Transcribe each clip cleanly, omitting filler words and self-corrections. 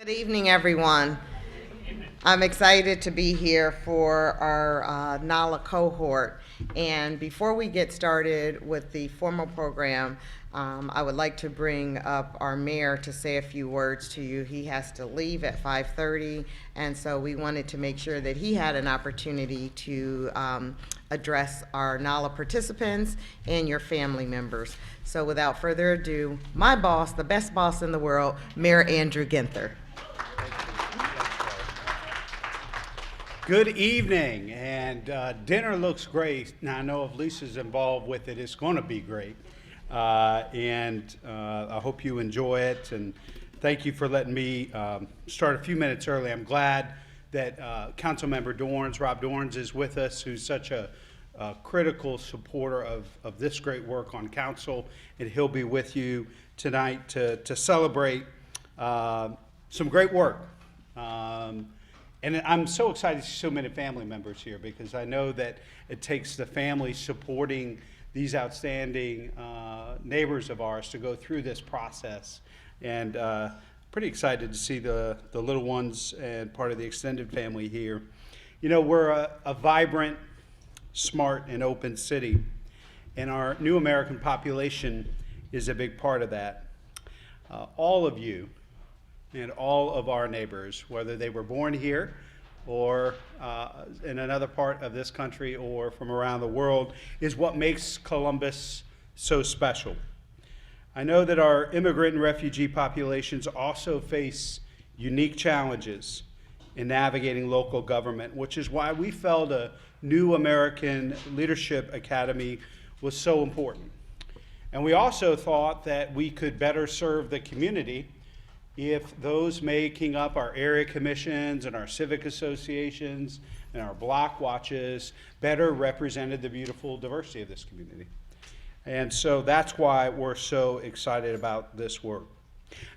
Good evening, everyone. I'm excited to be here for our NALA cohort. And before we get started with the formal program, I would like to bring up our mayor to say a few words to you. He has to leave at 5:30, and so we wanted to make sure that he had an opportunity to address our NALA participants and your family members. So without further ado, my boss, the best boss in the world, Mayor Andrew Ginther. Good evening, and dinner looks great. Now, I know if Lisa's involved with it, it's going to be great. I hope you enjoy it, and thank you for letting me start a few minutes early. I'm glad that Councilmember Dorrance, Rob Dorrance, is with us, who's such a critical supporter of this great work on council, and he'll be with you tonight to celebrate some great work. And I'm so excited to see so many family members here, because I know that it takes the family supporting these outstanding neighbors of ours to go through this process. And pretty excited to see the little ones and part of the extended family here. You know, we're a vibrant, smart, and open city, and our new American population is a big part of that. All of you and all of our neighbors, whether they were born here or in another part of this country or from around the world, is what makes Columbus so special. I know that our immigrant and refugee populations also face unique challenges in navigating local government, which is why we felt a new American Leadership Academy was so important. And we also thought that we could better serve the community if those making up our area commissions and our civic associations and our block watches better represented the beautiful diversity of this community. And so that's why we're so excited about this work.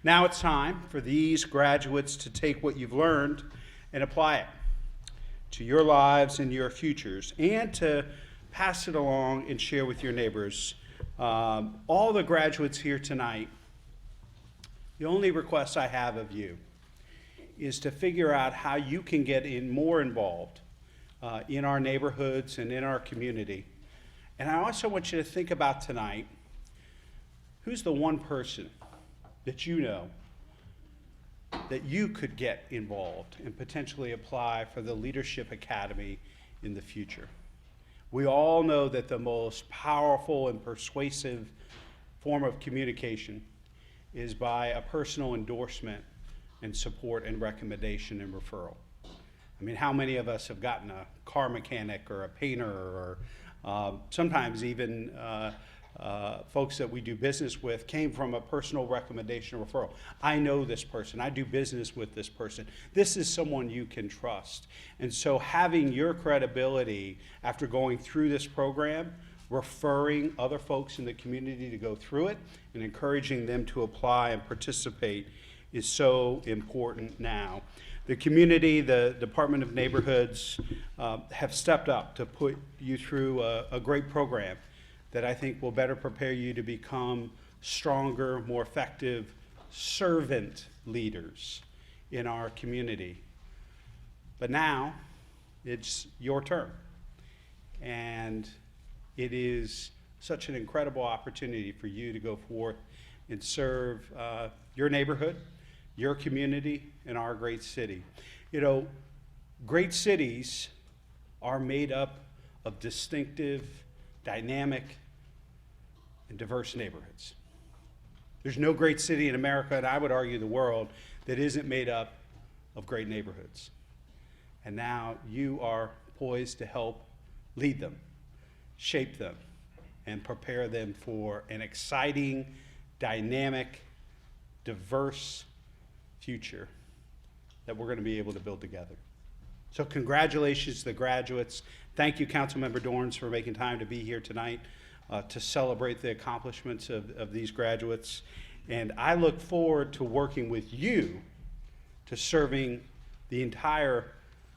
Now it's time for these graduates to take what you've learned and apply it to your lives and your futures, and to pass it along and share with your neighbors. All the graduates here tonight, the only request I have of you is to figure out how you can get more involved in our neighborhoods and in our community. And I also want you to think about tonight, who's the one person that you know that you could get involved and potentially apply for the Leadership Academy in the future. We all know that the most powerful and persuasive form of communication is by a personal endorsement and support and recommendation and referral. I mean, how many of us have gotten a car mechanic or a painter or sometimes even folks that we do business with came from a personal recommendation or referral. I know this person, I do business with this person. This is someone you can trust. And so having your credibility after going through this program, referring other folks in the community to go through it and encouraging them to apply and participate is so important now. The community, the Department of Neighborhoods have stepped up to put you through a great program that I think will better prepare you to become stronger, more effective servant leaders in our community. But now it's your turn. And it is such an incredible opportunity for you to go forth and serve your neighborhood, your community, and our great city. You know, great cities are made up of distinctive, dynamic, and diverse neighborhoods. There's no great city in America, and I would argue the world, that isn't made up of great neighborhoods. And now you are poised to help lead them, shape them, and prepare them for an exciting, dynamic, diverse future that we're going to be able to build together. So congratulations to the graduates. Thank you, Councilmember Dorrance, for making time to be here tonight to celebrate the accomplishments of these graduates. And I look forward to working with you to serving the entire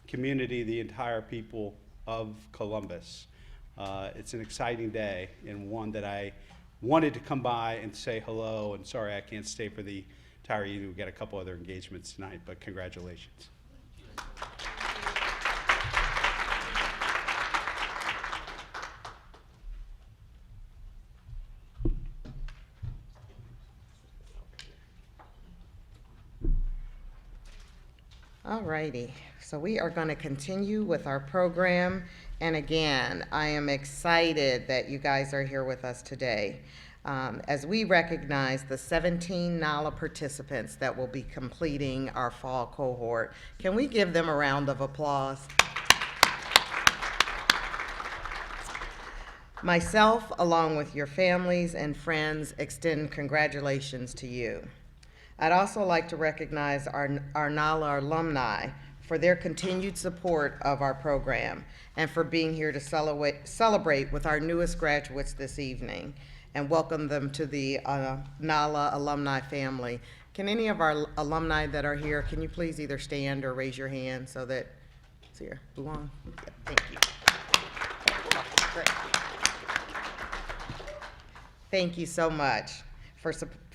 community, the entire people of Columbus. It's an exciting day, and one that I wanted to come by and say hello, and sorry I can't stay for the Tyra, you got a couple other engagements tonight, but congratulations. All righty, so we are going to continue with our program. And again, I am excited that you guys are here with us today as we recognize the 17 NALA participants that will be completing our fall cohort. Can we give them a round of applause? Myself, along with your families and friends, extend congratulations to you. I'd also like to recognize our NALA alumni for their continued support of our program and for being here to celebrate with our newest graduates this evening and welcome them to the NALA alumni family. Can any of our alumni that are here, can you please either stand or raise your hand so that, it's here, Luan? Yeah, thank you. Great. Thank you so much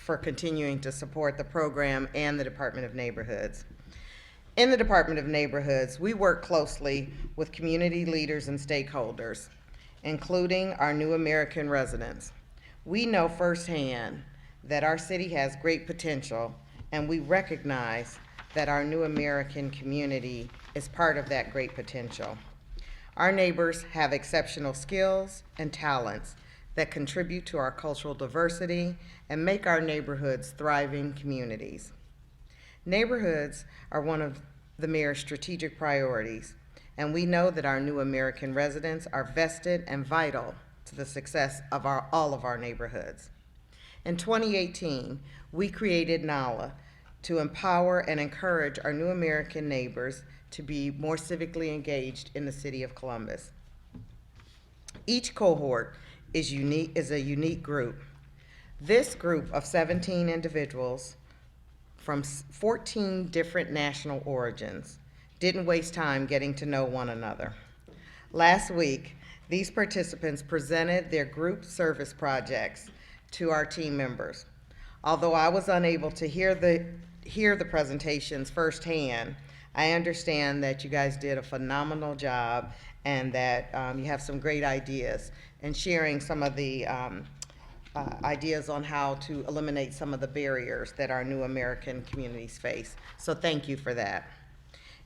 for continuing to support the program and the Department of Neighborhoods. In the Department of Neighborhoods, we work closely with community leaders and stakeholders, including our new American residents. We know firsthand that our city has great potential, and we recognize that our new American community is part of that great potential. Our neighbors have exceptional skills and talents that contribute to our cultural diversity and make our neighborhoods thriving communities. Neighborhoods are one of the mayor's strategic priorities, and we know that our new American residents are vested and vital to the success of all of our neighborhoods. In 2018, we created NALA to empower and encourage our new American neighbors to be more civically engaged in the city of Columbus. Each cohort is a unique group. This group of 17 individuals from 14 different national origins didn't waste time getting to know one another. Last week, these participants presented their group service projects to our team members. Although I was unable to hear the presentations firsthand, I understand that you guys did a phenomenal job and that you have some great ideas, and sharing some of the ideas on how to eliminate some of the barriers that our new American communities face. So thank you for that.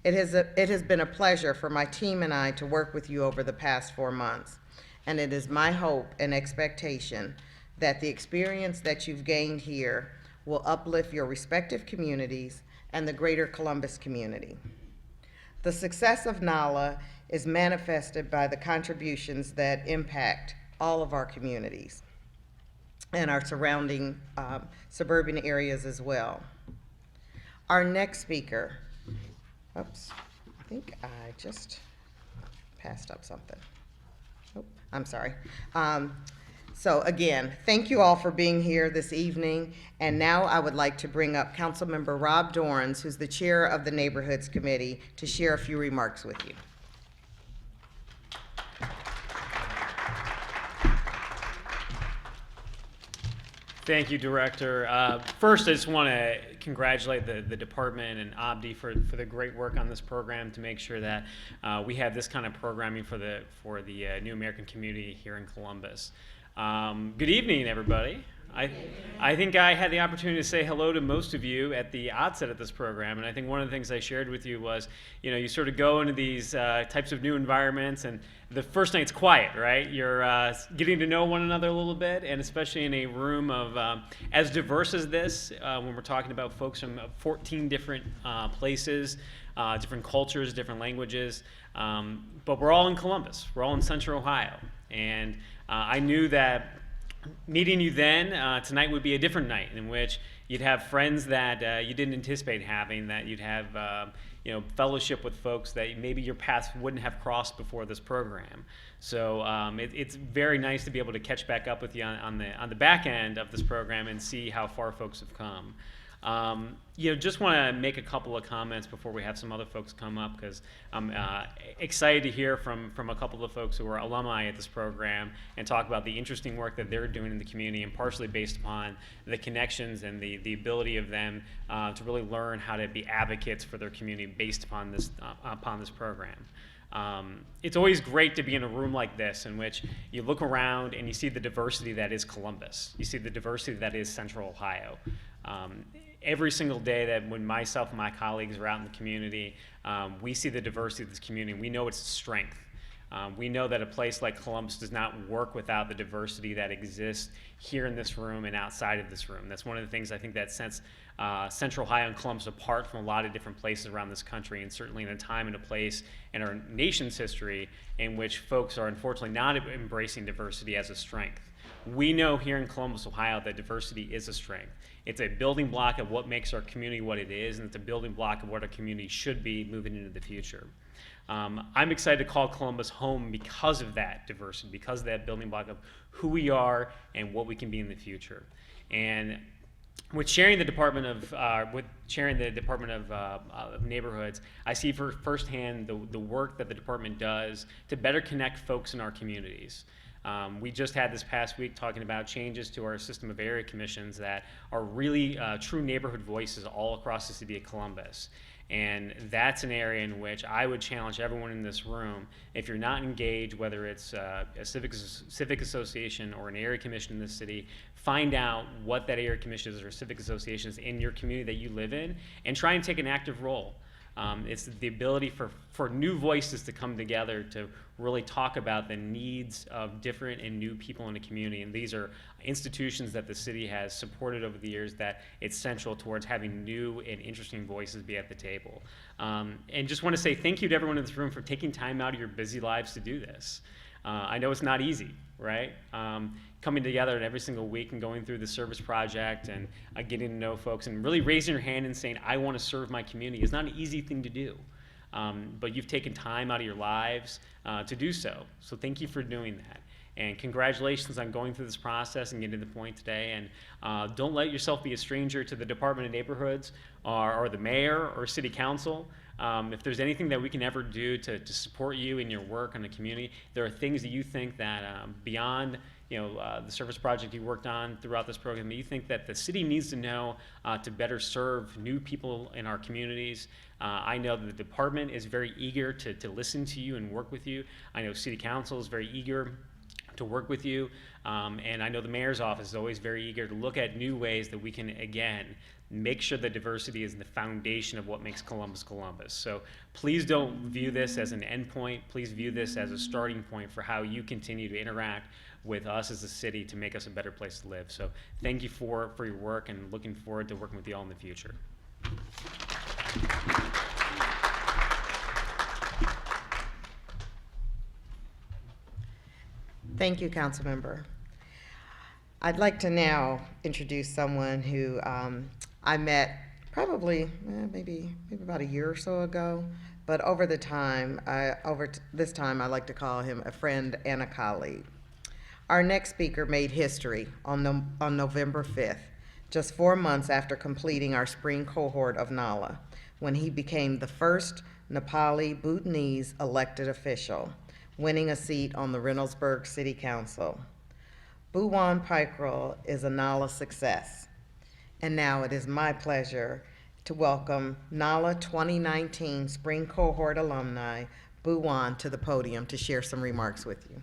It has been a pleasure for my team and I to work with you over the past 4 months, and it is my hope and expectation that the experience that you've gained here will uplift your respective communities and the greater Columbus community. The success of NALA is manifested by the contributions that impact all of our communities and our surrounding suburban areas as well. Our next speaker, oops, I think I just passed up something. Oh, I'm sorry. So again, thank you all for being here this evening. And now I would like to bring up Councilmember Rob Dorrance, who's the chair of the Neighborhoods Committee, to share a few remarks with you. Thank you, Director. First, I just want to congratulate the department and Abdi for the great work on this program to make sure that we have this kind of programming for the new American community here in Columbus. Good evening, everybody. I think I had the opportunity to say hello to most of you at the outset of this program, and I think one of the things I shared with you was, you sort of go into these types of new environments, and the first night's quiet, right? You're getting to know one another a little bit, and especially in a room of as diverse as this, when we're talking about folks from 14 different places, different cultures, different languages, but we're all in Columbus. We're all in Central Ohio, and I knew that meeting you then, tonight would be a different night in which you'd have friends that you didn't anticipate having, that you'd have fellowship with folks that maybe your paths wouldn't have crossed before this program. So it's very nice to be able to catch back up with you on the back end of this program and see how far folks have come. Just want to make a couple of comments before we have some other folks come up, because I'm excited to hear from a couple of folks who are alumni at this program and talk about the interesting work that they're doing in the community, and partially based upon the connections and the ability of them to really learn how to be advocates for their community based upon this program. It's always great to be in a room like this in which you look around and you see the diversity that is Columbus. You see the diversity that is Central Ohio. Every single day that when myself and my colleagues are out in the community, we see the diversity of this community. We know its strength. We know that a place like Columbus does not work without the diversity that exists here in this room and outside of this room. That's one of the things I think that sets Central Ohio and Columbus apart from a lot of different places around this country, and certainly in a time and a place in our nation's history in which folks are unfortunately not embracing diversity as a strength. We know here in Columbus, Ohio, that diversity is a strength. It's a building block of what makes our community what it is, and it's a building block of what our community should be moving into the future. I'm excited to call Columbus home because of that diversity, because of that building block of who we are and what we can be in the future. And with sharing the Department of Neighborhoods, I see firsthand the work that the department does to better connect folks in our communities. We just had this past week talking about changes to our system of area commissions that are really true neighborhood voices all across the city of Columbus. And that's an area in which I would challenge everyone in this room, if you're not engaged, whether it's a civic association or an area commission in this city, find out what that area commission is or civic association is in your community that you live in, and try and take an active role. It's the ability for new voices to come together to really talk about the needs of different and new people in the community. And these are institutions that the city has supported over the years that it's central towards having new and interesting voices be at the table. And just want to say thank you to everyone in this room for taking time out of your busy lives to do this. I know it's not easy, right? Coming together every single week and going through the service project and getting to know folks and really raising your hand and saying, I want to serve my community is not an easy thing to do. But you've taken time out of your lives to do so. So thank you for doing that. And congratulations on going through this process and getting to the point today. And don't let yourself be a stranger to the Department of Neighborhoods or the mayor or city council. If there's anything that we can ever do to support you in your work in the community, there are things that you think that beyond the service project you worked on throughout this program, that you think that the city needs to know to better serve new people in our communities. I know that the department is very eager to listen to you and work with you. I know city council is very eager to work with you. And I know the mayor's office is always very eager to look at new ways that we can, again, make sure that diversity is the foundation of what makes Columbus Columbus. So please don't view this as an endpoint. Please view this as a starting point for how you continue to interact with us as a city to make us a better place to live. So thank you for your work, and looking forward to working with you all in the future. Thank you, Councilmember. I'd like to now introduce someone who I met probably maybe about a year or so ago, but over this time, I like to call him a friend and a colleague. Our next speaker made history on November 5th, just 4 months after completing our spring cohort of NALA, when he became the first Nepali Bhutanese elected official, winning a seat on the Reynoldsburg City Council. Bhuwan Paikrel is a NALA success. And now it is my pleasure to welcome NALA 2019 Spring Cohort alumni, Bhuwan, to the podium to share some remarks with you.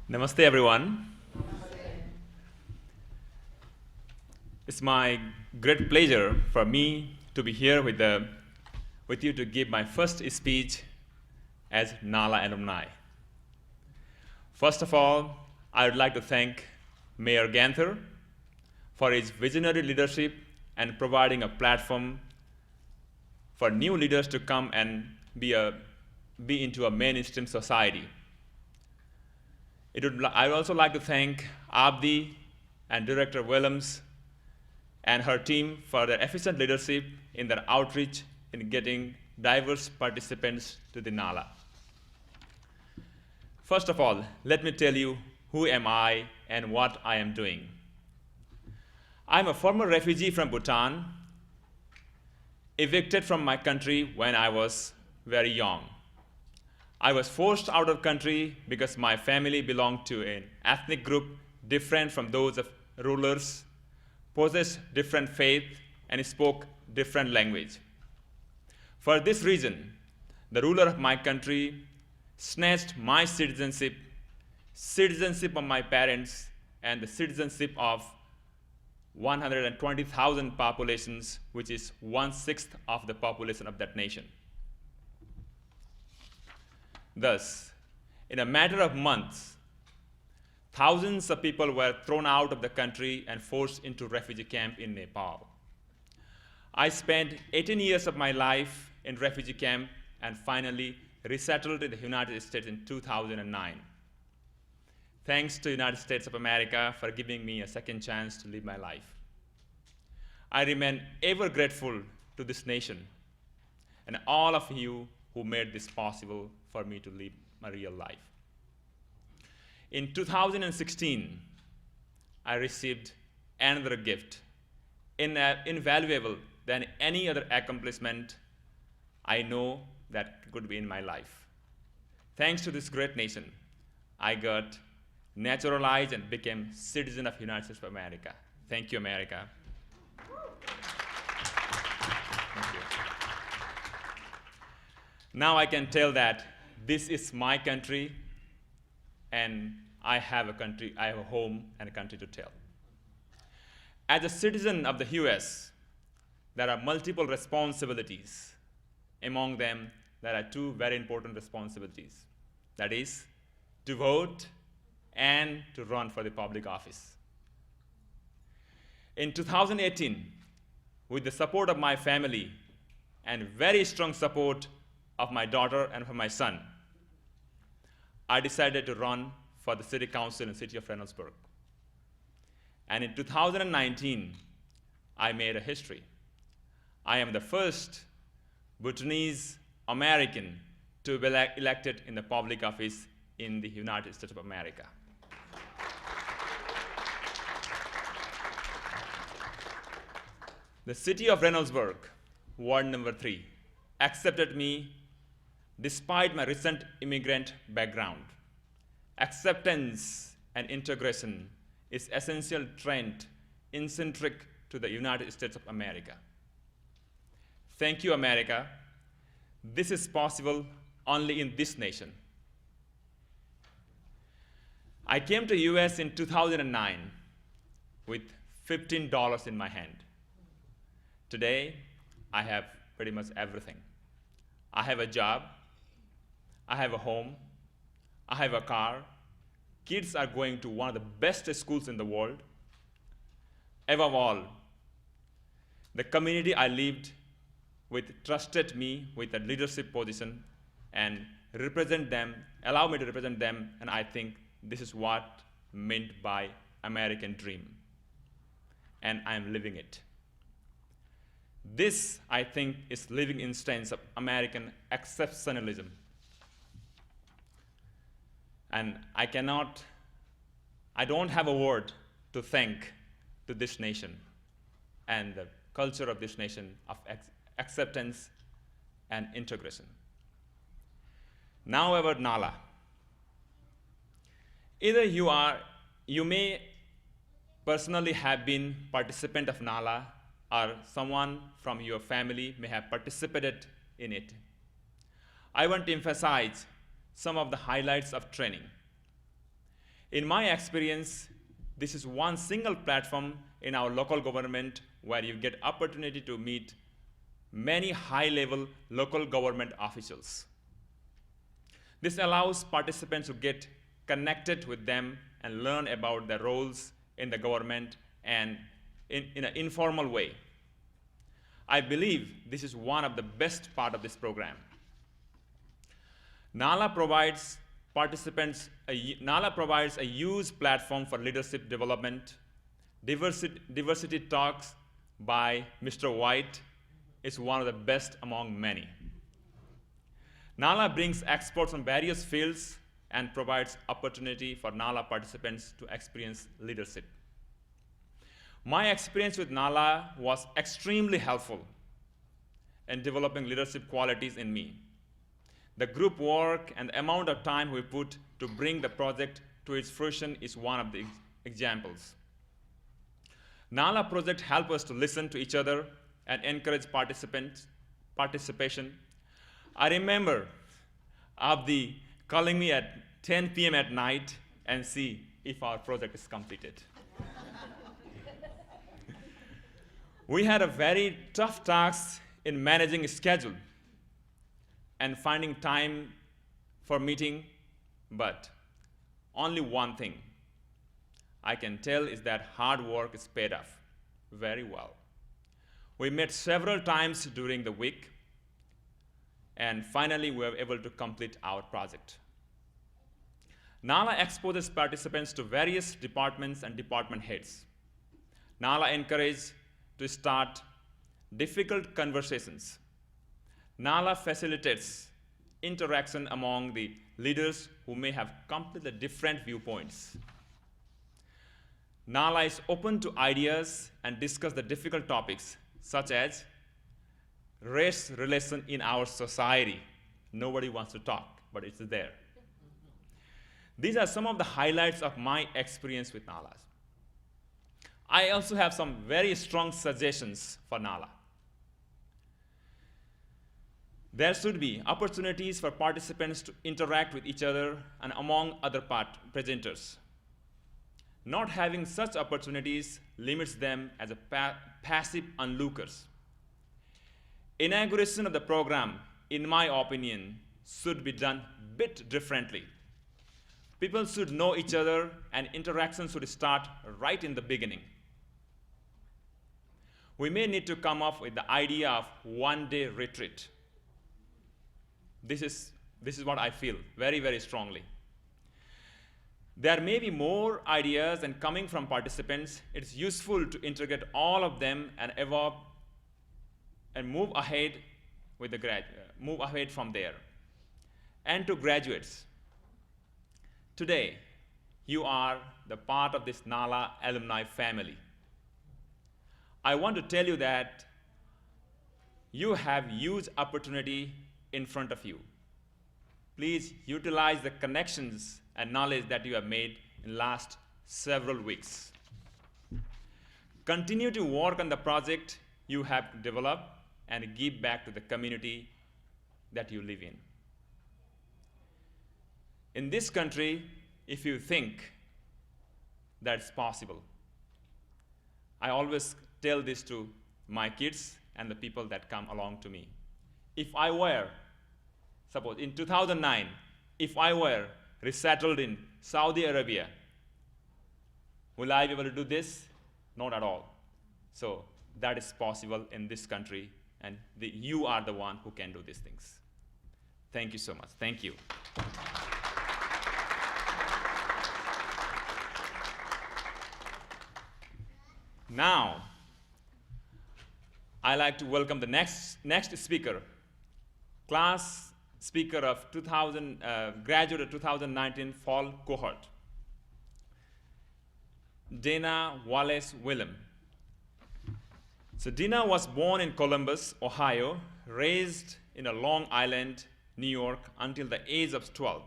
Namaste, everyone. It's my great pleasure for me to be here with you to give my first speech as NALA alumni. First of all, I would like to thank Mayor Ginther for his visionary leadership and providing a platform for new leaders to come and be into a mainstream society. I would also like to thank Abdi and Director Williams and her team for their efficient leadership in their outreach in getting diverse participants to the NALA. First of all, let me tell you who am I and what I am doing. I'm a former refugee from Bhutan, evicted from my country when I was very young. I was forced out of country because my family belonged to an ethnic group different from those of rulers, possessed different faith, and spoke different language. For this reason, the ruler of my country snatched my citizenship, citizenship of my parents, and the citizenship of 120,000 populations, which is 1/6 of the population of that nation. Thus, in a matter of months, thousands of people were thrown out of the country and forced into refugee camp in Nepal. I spent 18 years of my life in refugee camp and finally resettled in the United States in 2009. Thanks to the United States of America for giving me a second chance to live my life. I remain ever grateful to this nation and all of you who made this possible for me to live my real life. In 2016, I received another gift, invaluable than any other accomplishment I know that could be in my life. Thanks to this great nation, I got naturalized and became citizen of the United States of America. Thank you, America. Thank you. Now I can tell that this is my country, and I have a country, I have a home and a country to tell. As a citizen of the US, there are multiple responsibilities. Among them, there are two very important responsibilities. That is, to vote and to run for the public office. In 2018, with the support of my family and very strong support of my daughter and for my son, I decided to run for the city council in the city of Reynoldsburg. And in 2019, I made a history. I am the first Bhutanese American to be elected in the public office in the United States of America. The city of Reynoldsburg, ward number 3, accepted me despite my recent immigrant background. Acceptance and integration is essential trend intrinsic to the United States of America. Thank you, America. This is possible only in this nation. I came to US in 2009 with $15 in my hand. Today, I have pretty much everything. I have a job, I have a home, I have a car, kids are going to one of the best schools in the world. Above all, the community I lived with trusted me with a leadership position and represent them, allow me to represent them, and I think this is what meant by American dream. And I'm living it. This, I think, is living instance of American exceptionalism. And I don't have a word to thank to this nation and the culture of this nation of acceptance and integration. Now about NALA. Either you may personally have been participant of NALA, or someone from your family may have participated in it. I want to emphasize some of the highlights of training. In my experience, this is one single platform in our local government where you get opportunity to meet many high-level local government officials. This allows participants to get connected with them and learn about their roles in the government and in an informal way. I believe this is one of the best part of this program. NALA provides a huge platform for leadership development, diversity talks, by Mr. White is one of the best among many. NALA brings experts from various fields and provides opportunity for NALA participants to experience leadership. My experience with NALA was extremely helpful in developing leadership qualities in me. The group work and the amount of time we put to bring the project to its fruition is one of the examples. NALA project help us to listen to each other and encourage participation. I remember Abdi calling me at 10 p.m. at night and see if our project is completed. We had a very tough task in managing a schedule and finding time for meeting, but only one thing I can tell is that hard work is paid off very well. We met several times during the week, and finally we were able to complete our project. NALA exposes participants to various departments and department heads. NALA encourages to start difficult conversations. NALA facilitates interaction among the leaders who may have completely different viewpoints. NALA is open to ideas and discuss the difficult topics such as race relation in our society. Nobody wants to talk, but it's there. These are some of the highlights of my experience with NALA. I also have some very strong suggestions for NALA. There should be opportunities for participants to interact with each other and among other presenters. Not having such opportunities limits them as a passive onlookers. Inauguration of the program, in my opinion, should be done a bit differently. People should know each other and interaction should start right in the beginning. We may need to come up with the idea of one-day retreat. This is what I feel very, very strongly. There may be more ideas and coming from participants. It's useful to integrate all of them and evolve and move ahead from there. And to graduates, today you are the part of this NALA alumni family. I want to tell you that you have huge opportunity in front of you. Please utilize the connections and knowledge that you have made in last several weeks. Continue to work on the project you have developed and give back to the community that you live in. In this country, if you think that's possible, I always tell this to my kids and the people that come along to me. If I were, suppose in 2009, if I were resettled in Saudi Arabia, will I be able to do this? Not at all. So that is possible in this country, and you are the one who can do these things. Thank you so much. Thank you. Now, I'd like to welcome the next speaker, class speaker of graduate of 2019 fall cohort, Dana Wallace Willem. So Dana was born in Columbus, Ohio, raised in Long Island, New York until the age of 12.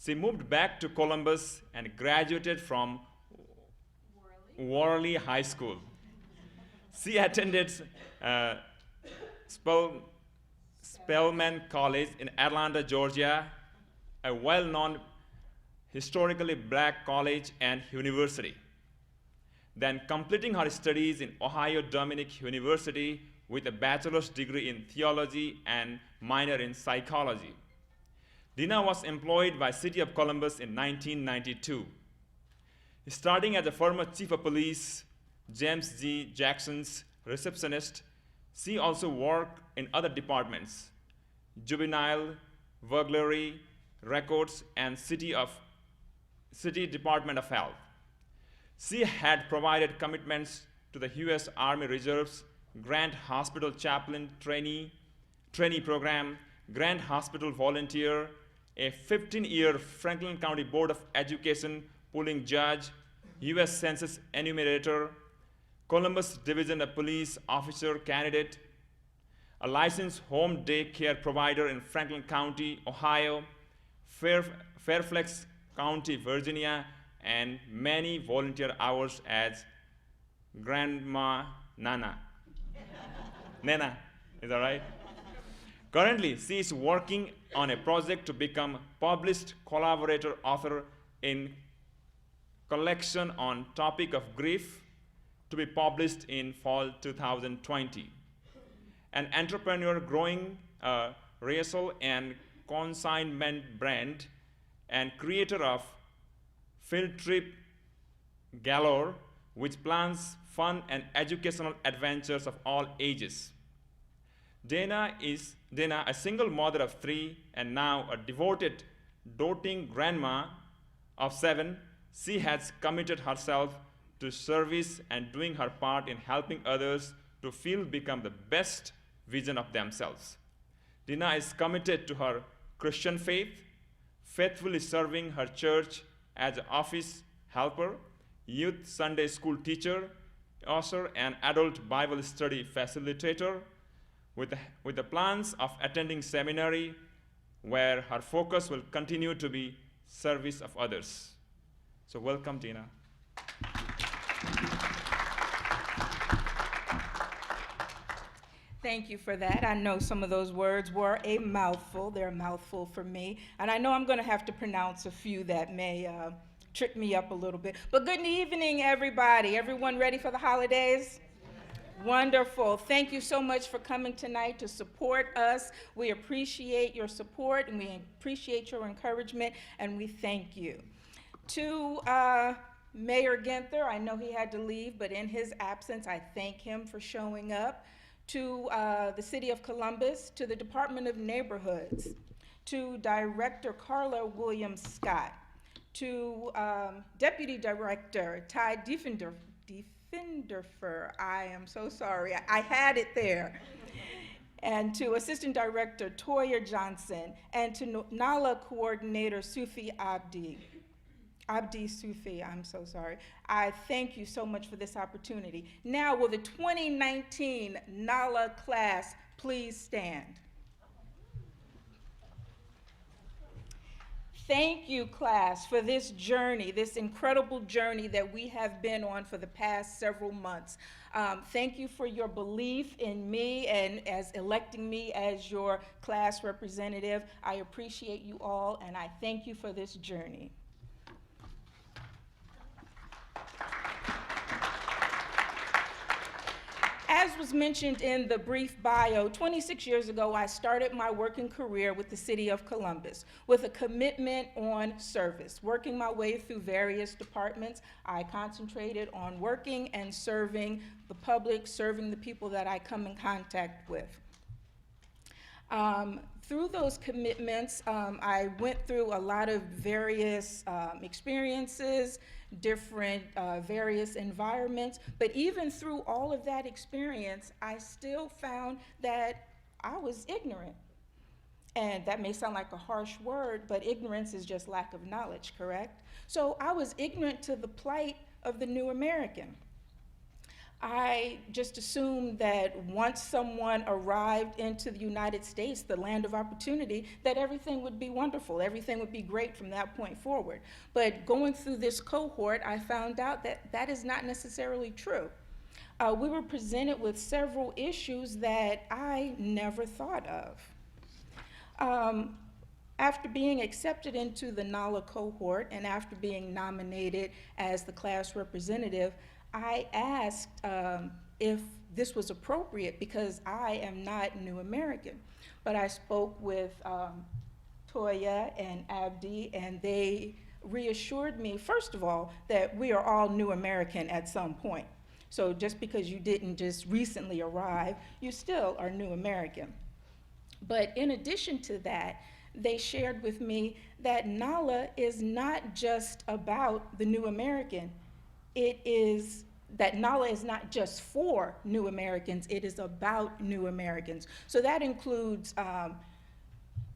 She moved back to Columbus and graduated from Worley High School. She attended Spelman College in Atlanta, Georgia, a well-known historically black college and university. Then completing her studies in Ohio Dominic University with a bachelor's degree in theology and minor in psychology. Dina was employed by City of Columbus in 1992. Starting as a former chief of police, James G. Jackson's receptionist, she also worked in other departments, juvenile, burglary, records, and City Department of Health. She had provided commitments to the U.S. Army Reserve's Grant Hospital Chaplain Trainee Program, Grant Hospital Volunteer, a 15-year Franklin County Board of Education polling judge, U.S. Census enumerator, Columbus Division of Police officer candidate, a licensed home day care provider in Franklin County, Ohio, Fairfax County, Virginia, and many volunteer hours as Grandma Nana. Nana, is that right? Currently, she is working on a project to become published collaborator author in collection on topic of grief to be published in fall 2020. An entrepreneur growing a racial and consignment brand and creator of Field Trip Galore, which plans fun and educational adventures of all ages. Dana, a single mother of 3 and now a devoted, doting grandma of 7. She has committed herself to service and doing her part in helping others to become the best vision of themselves. Dina is committed to her Christian faith, faithfully serving her church as an office helper, youth Sunday school teacher, usher, and adult Bible study facilitator, with the plans of attending seminary where her focus will continue to be service of others. So welcome, Dina. Thank you for that. I know some of those words were a mouthful. They're a mouthful for me. And I know I'm going to have to pronounce a few that may trip me up a little bit. But good evening, everybody. Everyone ready for the holidays? Wonderful. Thank you so much for coming tonight to support us. We appreciate your support, and we appreciate your encouragement, and we thank you. To Mayor Ginther, I know he had to leave, but in his absence, I thank him for showing up. To the City of Columbus, to the Department of Neighborhoods, to Director Carla Williams-Scott, to Deputy Director Ty Diefenderfer, I am so sorry, I had it there, and to Assistant Director Toya Johnson, and to NALA Coordinator Sufi Abdi Sufi, I'm so sorry. I thank you so much for this opportunity. Now, will the 2019 NALA class please stand? Thank you, class, for this journey, this incredible journey that we have been on for the past several months. Thank you for your belief in me and as electing me as your class representative. I appreciate you all, and I thank you for this journey. As was mentioned in the brief bio, 26 years ago, I started my working career with the City of Columbus with a commitment on service. Working my way through various departments, I concentrated on working and serving the public, serving the people that I come in contact with. Through those commitments, I went through a lot of various experiences, different various environments, but even through all of that experience, I still found that I was ignorant. And that may sound like a harsh word, but ignorance is just lack of knowledge, correct? So I was ignorant to the plight of the new American. I just assumed that once someone arrived into the United States, the land of opportunity, that everything would be wonderful, everything would be great from that point forward. But going through this cohort, I found out that that is not necessarily true. We were presented with several issues that I never thought of. After being accepted into the NALA cohort and after being nominated as the class representative, I asked if this was appropriate because I am not New American. But I spoke with Toya and Abdi, and they reassured me, first of all, that we are all New American at some point. So just because you didn't just recently arrive, you still are New American. But in addition to that, they shared with me that NALA is not just about the New American. It is that NALA is not just for new Americans, it is about new Americans. So that includes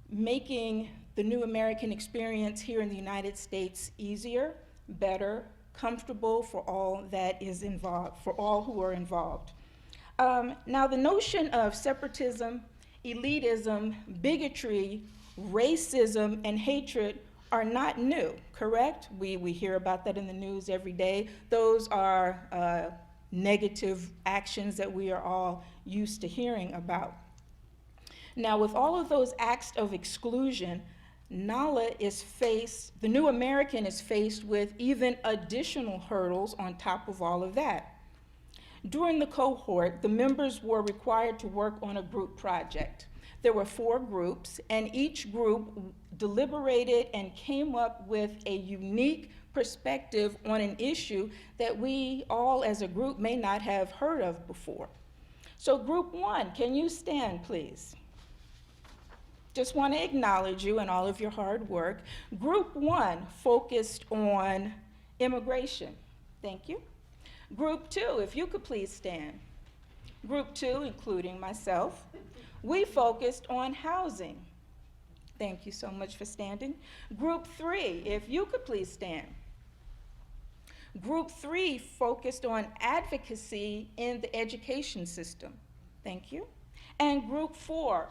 making the new American experience here in the United States easier, better, comfortable for all that is involved, for all who are involved. Now, the notion of separatism, elitism, bigotry, racism, and hatred are not new, correct? We hear about that in the news every day. Those are negative actions that we are all used to hearing about. Now, with all of those acts of exclusion, NALA is the new American is faced with even additional hurdles on top of all of that. During the cohort, the members were required to work on a group project. There were 4 groups, and each group deliberated and came up with a unique perspective on an issue that we all as a group may not have heard of before. So group 1, can you stand, please? Just want to acknowledge you and all of your hard work. Group 1 focused on immigration. Thank you. Group 2, if you could please stand. Group 2, including myself, we focused on housing. Thank you so much for standing. Group 3, if you could please stand. Group 3 focused on advocacy in the education system. Thank you. And group 4,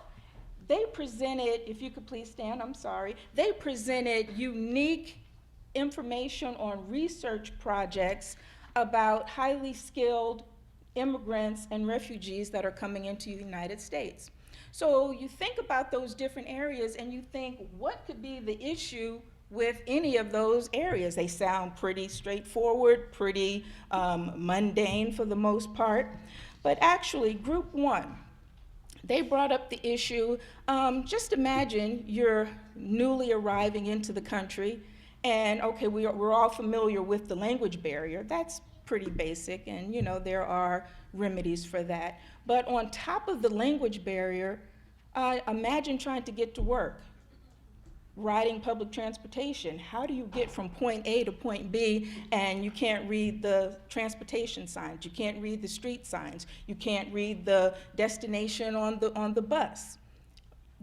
they presented, if you could please stand, I'm sorry, they presented unique information on research projects about highly skilled immigrants and refugees that are coming into the United States. So you think about those different areas and you think, what could be the issue with any of those areas? They sound pretty straightforward, pretty mundane for the most part. But actually, group 1, they brought up the issue, just imagine you're newly arriving into the country, and okay, we're all familiar with the language barrier. That's pretty basic, and you know, there are remedies for that. But on top of the language barrier, imagine trying to get to work, riding public transportation. How do you get from point A to point B and you can't read the transportation signs, you can't read the street signs, you can't read the destination on the bus?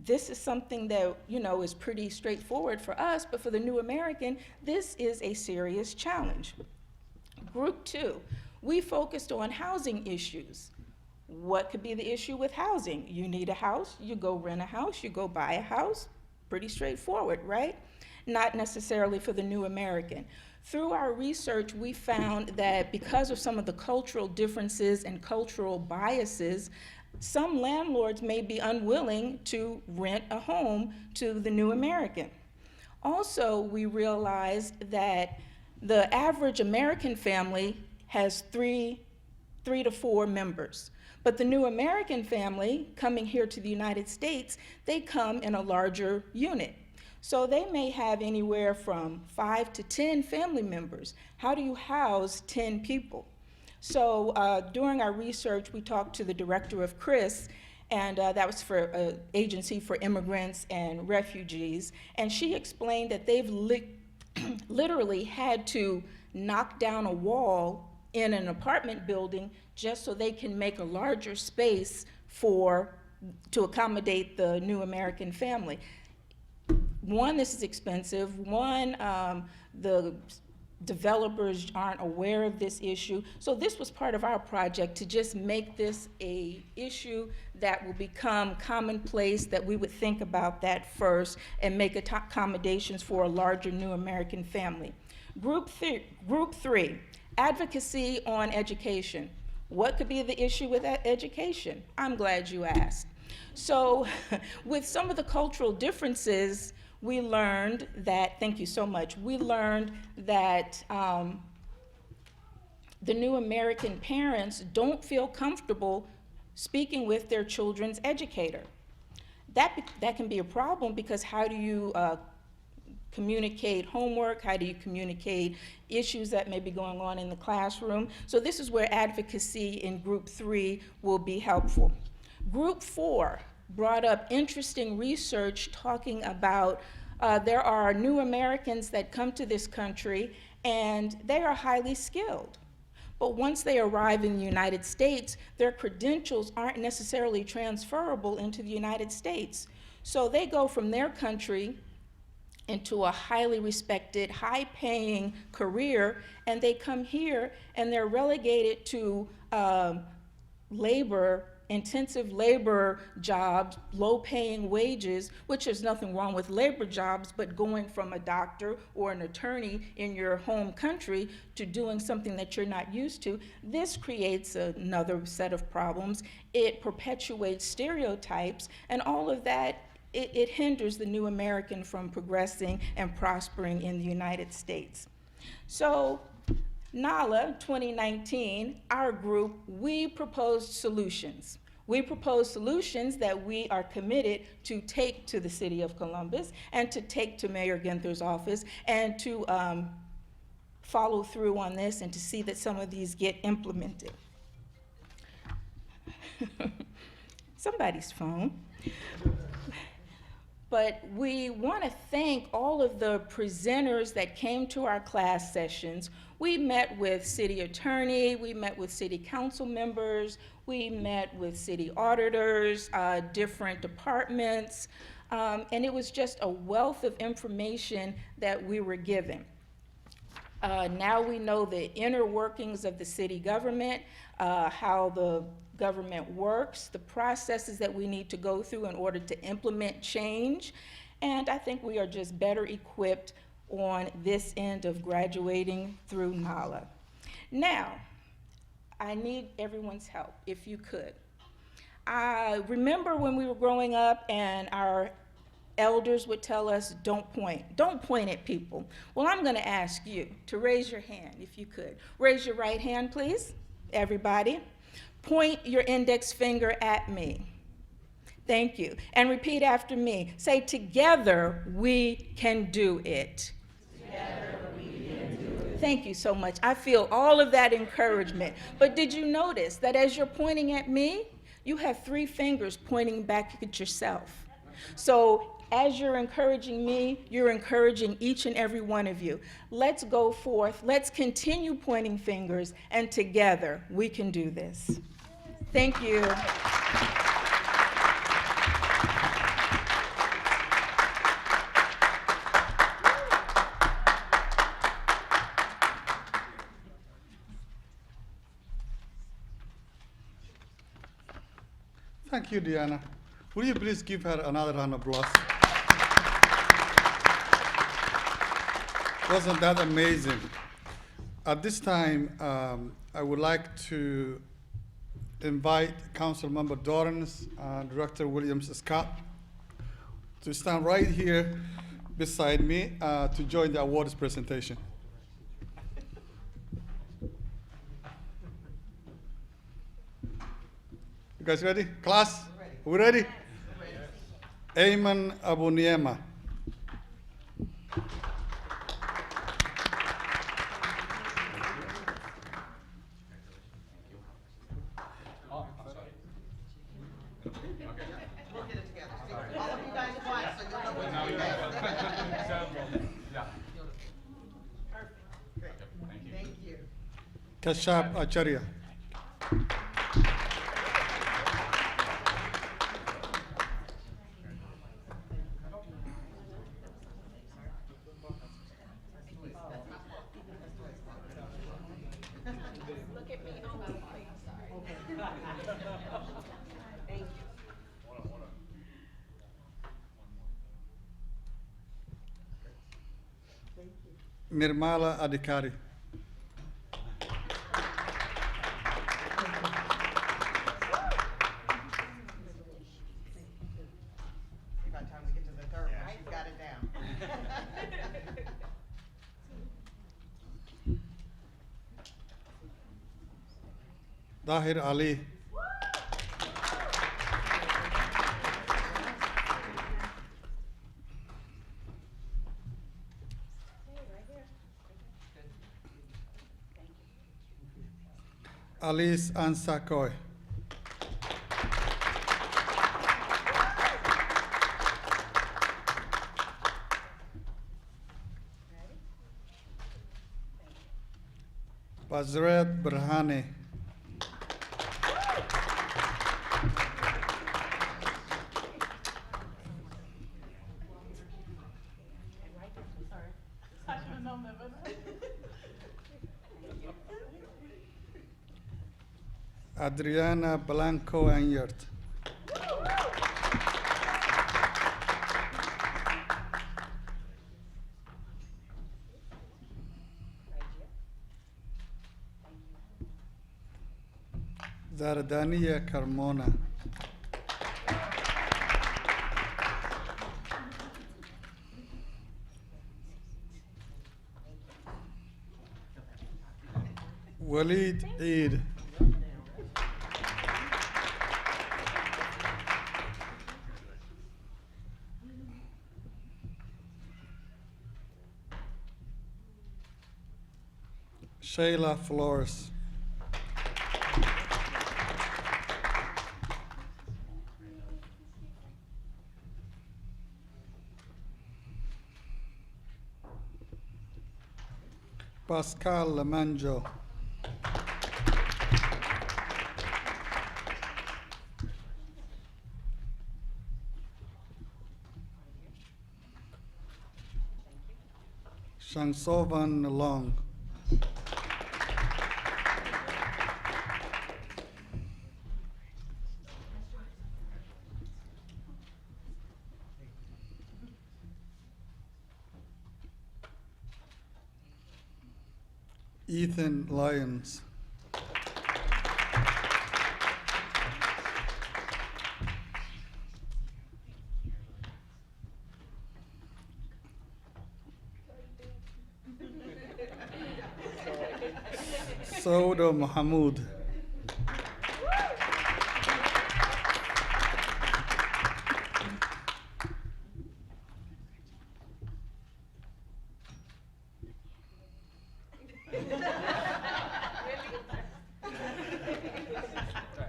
This is something that, you know, is pretty straightforward for us, but for the new American, this is a serious challenge. Group 2, we focused on housing issues. What could be the issue with housing? You need a house, you go rent a house, you go buy a house. Pretty straightforward, right? Not necessarily for the new American. Through our research, we found that because of some of the cultural differences and cultural biases, some landlords may be unwilling to rent a home to the new American. Also, we realized that the average American family has three to four members. But the new American family coming here to the United States, they come in a larger unit. So they may have anywhere from 5 to 10 family members. How do you house 10 people? So during our research, we talked to the director of CRIS, and that was for Agency for Immigrants and Refugees, and she explained that they've literally had to knock down a wall in an apartment building just so they can make a larger space to accommodate the new American family. One, this is expensive. One, the developers aren't aware of this issue. So this was part of our project to just make this a issue that will become commonplace, that we would think about that first and make accommodations for a larger new American family. Group 3, advocacy on education. What could be the issue with education? I'm glad you asked. So with some of the cultural differences, we learned that, thank you so much, we learned that the new American parents don't feel comfortable speaking with their children's educator. That can be a problem, because how do you communicate homework? How do you communicate issues that may be going on in the classroom? So this is where advocacy in Group 3 will be helpful. Group 4 brought up interesting research talking about there are new Americans that come to this country and they are highly skilled. But once they arrive in the United States, their credentials aren't necessarily transferable into the United States. So they go from their country into a highly respected, high-paying career, and they come here and they're relegated to intensive labor jobs, low-paying wages, which there's nothing wrong with labor jobs, but going from a doctor or an attorney in your home country to doing something that you're not used to, this creates another set of problems. It perpetuates stereotypes, and all of that, it hinders the new American from progressing and prospering in the United States. So, NALA 2019, our group, we proposed solutions. We proposed solutions that we are committed to take to the City of Columbus and to take to Mayor Ginther's office and to follow through on this and to see that some of these get implemented. Somebody's phone. But we want to thank all of the presenters that came to our class sessions. We met with city attorney, we met with city council members, we met with city auditors, different departments, and it was just a wealth of information that we were given. Now we know the inner workings of the city government, how the government works, the processes that we need to go through in order to implement change, and I think we are just better equipped on this end of graduating through NALA. Now, I need everyone's help, if you could. I remember when we were growing up and our elders would tell us, don't point at people. Well, I'm gonna ask you to raise your hand, if you could. Raise your right hand, please, everybody. Point your index finger at me. Thank you. And repeat after me. Say, together we can do it. Together we can do it. Thank you so much. I feel all of that encouragement. But did you notice that as you're pointing at me, you have 3 fingers pointing back at yourself? So as you're encouraging me, you're encouraging each and every one of you. Let's go forth. Let's continue pointing fingers, and together we can do this. Thank you. Thank you, Deanna. Will you please give her another round of applause? Wasn't that amazing? At this time, I would like to invite Council Member Dorrance and Director Williams-Scott to stand right here beside me to join the awards presentation. You guys ready? Class, we ready? Ayman Abuniema. Kashap Acharya. Nirmala Adhikari. By the time we get to the third one, she's got it down. Dahir Ali. Alice Ansakoy. Bazret Berhane. Adriana Blanco Anyert. Zardania Carmona. Walid Eid. Shayla Flores. Pascal Lamanjo. Shangsovan Long. Ethan Lyons. Sauda Mahmoud.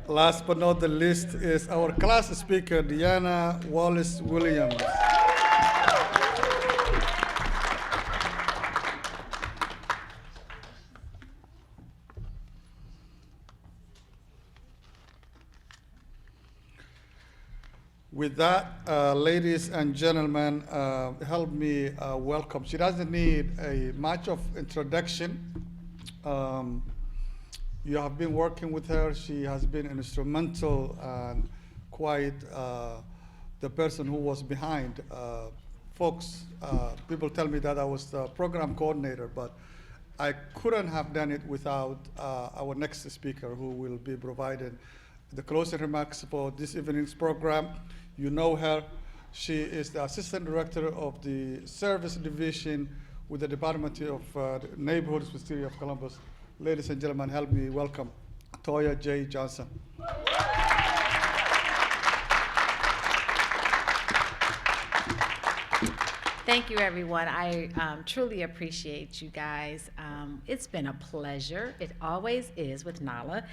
Last but not the least is our class speaker, Deanna Wallace Williams. With that, ladies and gentlemen, help me welcome. She doesn't need a much of introduction. You have been working with her. She has been instrumental and quite the person who was behind. Folks, people tell me that I was the program coordinator, but I couldn't have done it without our next speaker, who will be providing the closing remarks for this evening's program. You know her. She is the Assistant Director of the Service Division with the Department of Neighborhoods with the City of Columbus. Ladies and gentlemen, help me welcome Toya J. Johnson. Thank you, everyone. I truly appreciate you guys. It's been a pleasure. It always is with Nala.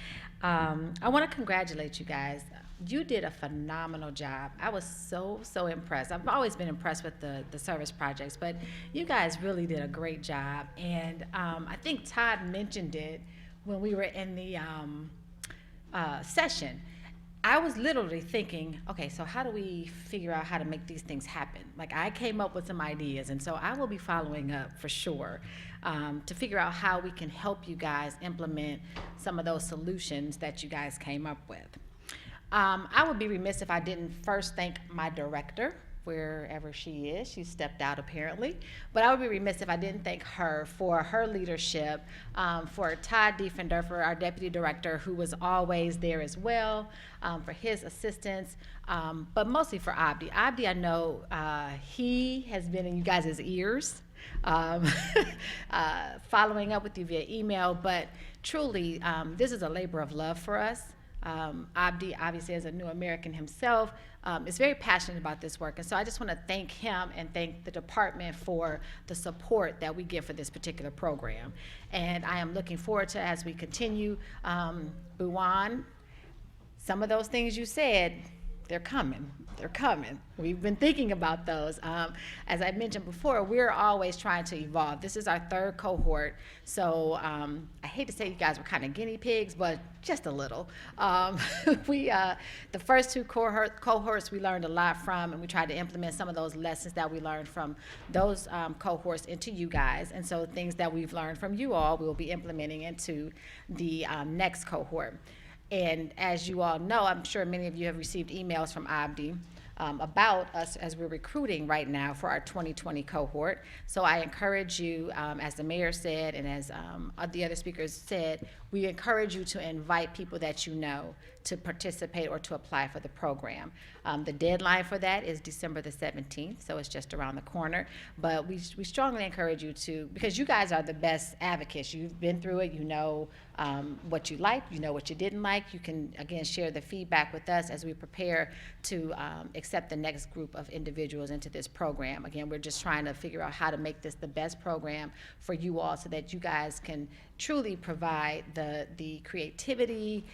I want to congratulate you guys. You did a phenomenal job. I was so impressed. I've always been impressed with the service projects, but you guys really did a great job. And I think Todd mentioned it when we were in the session. I was literally thinking, okay, so how do we figure out how to make these things happen? Like, I came up with some ideas, and so I will be following up for sure to figure out how we can help you guys implement some of those solutions that you guys came up with. I would be remiss if I didn't first thank my director, wherever she is. She stepped out apparently. But I would be remiss if I didn't thank her for her leadership, for Todd Defender, for our deputy director, who was always there as well, for his assistance, but mostly for Abdi. Abdi, I know he has been in you guys' ears, following up with you via email, but truly, this is a labor of love for us. Abdi, obviously, as a new American himself, is very passionate about this work. And so I just want to thank him and thank the department for the support that we give for this particular program. And I am looking forward to, as we continue, Buwan, some of those things you said, they're coming. They're coming. We've been thinking about those. As I mentioned before, we're always trying to evolve. This is our third cohort, so I hate to say you guys were kind of guinea pigs, but just a little. The first two cohorts we learned a lot from, and we tried to implement some of those lessons that we learned from those cohorts into you guys. And so things that we've learned from you all, we will be implementing into the next cohort. And as you all know, I'm sure many of you have received emails from ABDI about us as we're recruiting right now for our 2020 cohort. So I encourage you, as the mayor said and as the other speakers said, we encourage you to invite people that you know to participate or to apply for the program. The deadline for that is December the 17th, so it's just around the corner. But we strongly encourage you to, because you guys are the best advocates. You've been through it, you know what you liked, you know what you didn't like. You can, again, share the feedback with us as we prepare to accept the next group of individuals into this program. Again, we're just trying to figure out how to make this the best program for you all so that you guys can truly provide the creativity,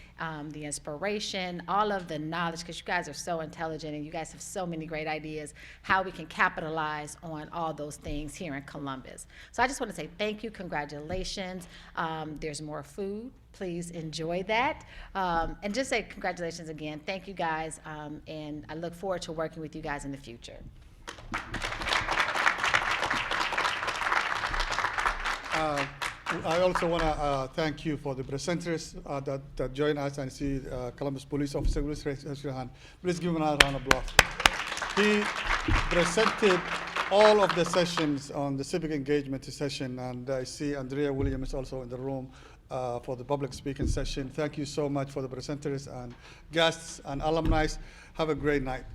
the inspiration, all of the knowledge, because you guys are so intelligent and you guys have so many great ideas, how we can capitalize on all those things here in Columbus. So I just want to say thank you, congratulations. There's more food. Please enjoy that. And just say congratulations again. Thank you guys, and I look forward to working with you guys in the future. I also want to thank you for the presenters that joined us, and see Columbus Police Officer. Please raise your hand. Please give him a round of applause. He presented all of the sessions on the civic engagement session, and I see Andrea Williams also in the room for the public speaking session. Thank you so much for the presenters and guests and alumni. Have a great night.